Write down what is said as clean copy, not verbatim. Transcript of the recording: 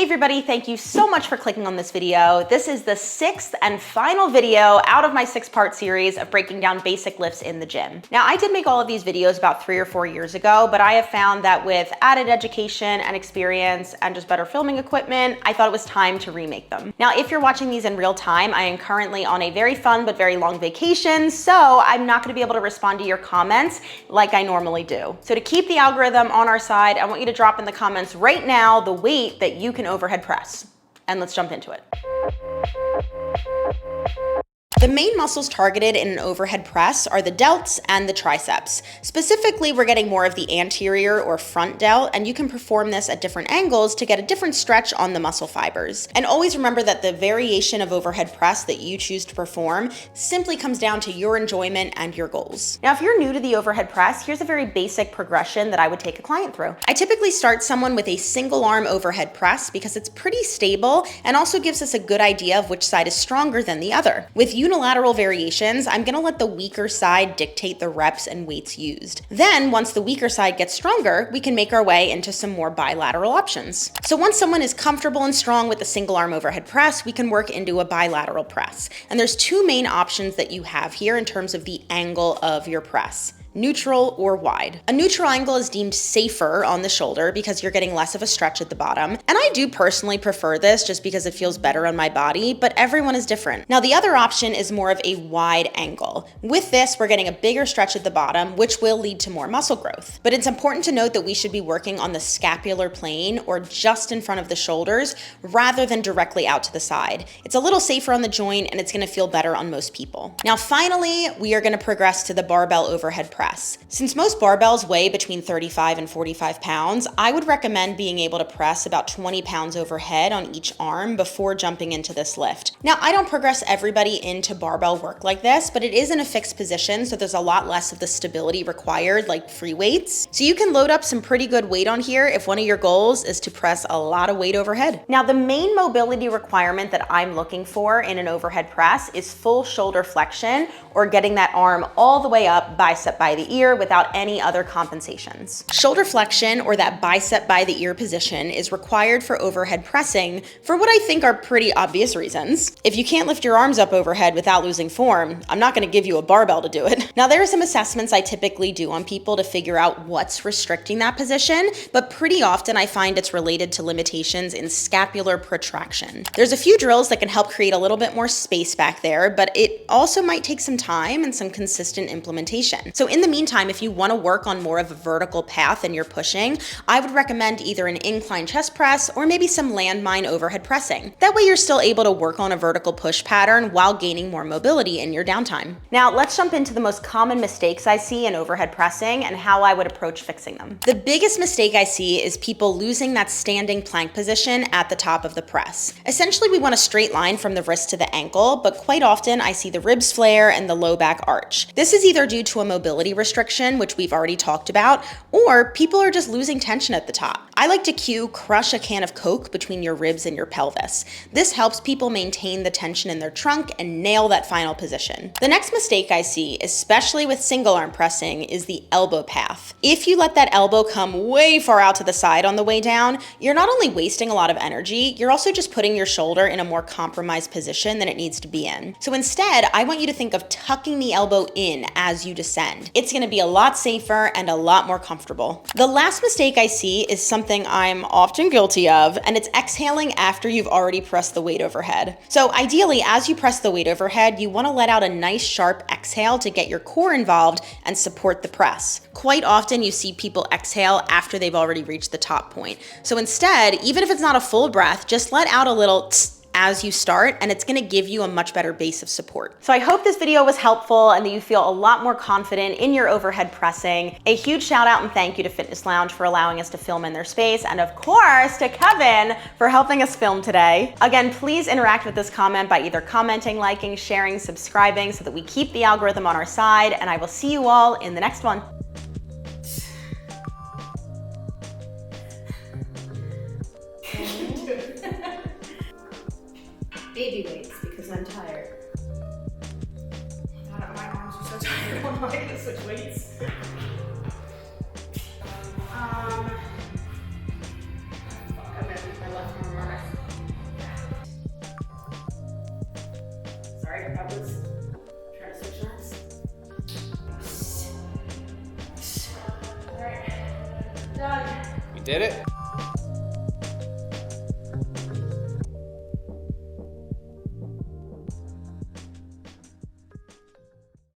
Hey everybody, thank you so much for clicking on this video. This is the 6th and final video out of my 6-part series of breaking down basic lifts in the gym. Now, I did make all of these videos about 3 or 4 years ago, but I have found that with added education and experience and just better filming equipment, I thought it was time to remake them. Now, if you're watching these in real time, I am currently on a very fun but very long vacation, so I'm not gonna be able to respond to your comments like I normally do. So to keep the algorithm on our side, I want you to drop in the comments right now the weight that you can overhead press. And let's jump into it. The main muscles targeted in an overhead press are the delts and the triceps. Specifically, we're getting more of the anterior or front delt, and you can perform this at different angles to get a different stretch on the muscle fibers. And always remember that the variation of overhead press that you choose to perform simply comes down to your enjoyment and your goals. Now, if you're new to the overhead press, here's a very basic progression that I would take a client through. I typically start someone with a single arm overhead press because it's pretty stable and also gives us a good idea of which side is stronger than the other. With unilateral variations, I'm gonna let the weaker side dictate the reps and weights used. Then, once the weaker side gets stronger, we can make our way into some more bilateral options. So once someone is comfortable and strong with the single arm overhead press, we can work into a bilateral press. And there's 2 main options that you have here in terms of the angle of your press: neutral or wide. A neutral angle is deemed safer on the shoulder because you're getting less of a stretch at the bottom. And I do personally prefer this just because it feels better on my body, but everyone is different. Now, the other option is more of a wide angle. With this, we're getting a bigger stretch at the bottom, which will lead to more muscle growth. But it's important to note that we should be working on the scapular plane or just in front of the shoulders rather than directly out to the side. It's a little safer on the joint and it's gonna feel better on most people. Now, finally, we are gonna progress to the barbell overhead press. Since most barbells weigh between 35 and 45 pounds, I would recommend being able to press about 20 pounds overhead on each arm before jumping into this lift. Now, I don't progress everybody into barbell work like this, but it is in a fixed position, so there's a lot less of the stability required like free weights. So you can load up some pretty good weight on here if one of your goals is to press a lot of weight overhead. Now, the main mobility requirement that I'm looking for in an overhead press is full shoulder flexion or getting that arm all the way up, bicep by the ear without any other compensations. Shoulder flexion, or that bicep by the ear position, is required for overhead pressing for what I think are pretty obvious reasons. If you can't lift your arms up overhead without losing form, I'm not gonna give you a barbell to do it. Now, there are some assessments I typically do on people to figure out what's restricting that position, but pretty often I find it's related to limitations in scapular protraction. There's a few drills that can help create a little bit more space back there, but it also might take some time and some consistent implementation. So in the meantime, if you want to work on more of a vertical path and you're pushing, I would recommend either an incline chest press or maybe some landmine overhead pressing. That way you're still able to work on a vertical push pattern while gaining more mobility in your downtime. Now let's jump into the most common mistakes I see in overhead pressing and how I would approach fixing them. The biggest mistake I see is people losing that standing plank position at the top of the press. Essentially, we want a straight line from the wrist to the ankle, but quite often I see the ribs flare and the low back arch. This is either due to a mobility restriction, which we've already talked about, or people are just losing tension at the top. I like to cue crush a can of Coke between your ribs and your pelvis. This helps people maintain the tension in their trunk and nail that final position. The next mistake I see, especially with single arm pressing, is the elbow path. If you let that elbow come way far out to the side on the way down, you're not only wasting a lot of energy, you're also just putting your shoulder in a more compromised position than it needs to be in. So instead, I want you to think of tucking the elbow in as you descend. It's gonna be a lot safer and a lot more comfortable. The last mistake I see is something I'm often guilty of, and it's exhaling after you've already pressed the weight overhead. So ideally, as you press the weight overhead, you wanna let out a nice sharp exhale to get your core involved and support the press. Quite often you see people exhale after they've already reached the top point. So instead, even if it's not a full breath, just let out a little tss as you start, and it's gonna give you a much better base of support. So I hope this video was helpful and that you feel a lot more confident in your overhead pressing. A huge shout out and thank you to Fitness Lounge for allowing us to film in their space, and of course to Kevin for helping us film today. Again, please interact with this comment by either commenting, liking, sharing, subscribing so that we keep the algorithm on our side, and I will see you all in the next one. Baby weights because I'm tired. God, my arms are so tired. I'm not gonna switch weights. Fuck, I'm gonna leave my left arm Sorry, I was trying to switch lens. Alright, done. We did it.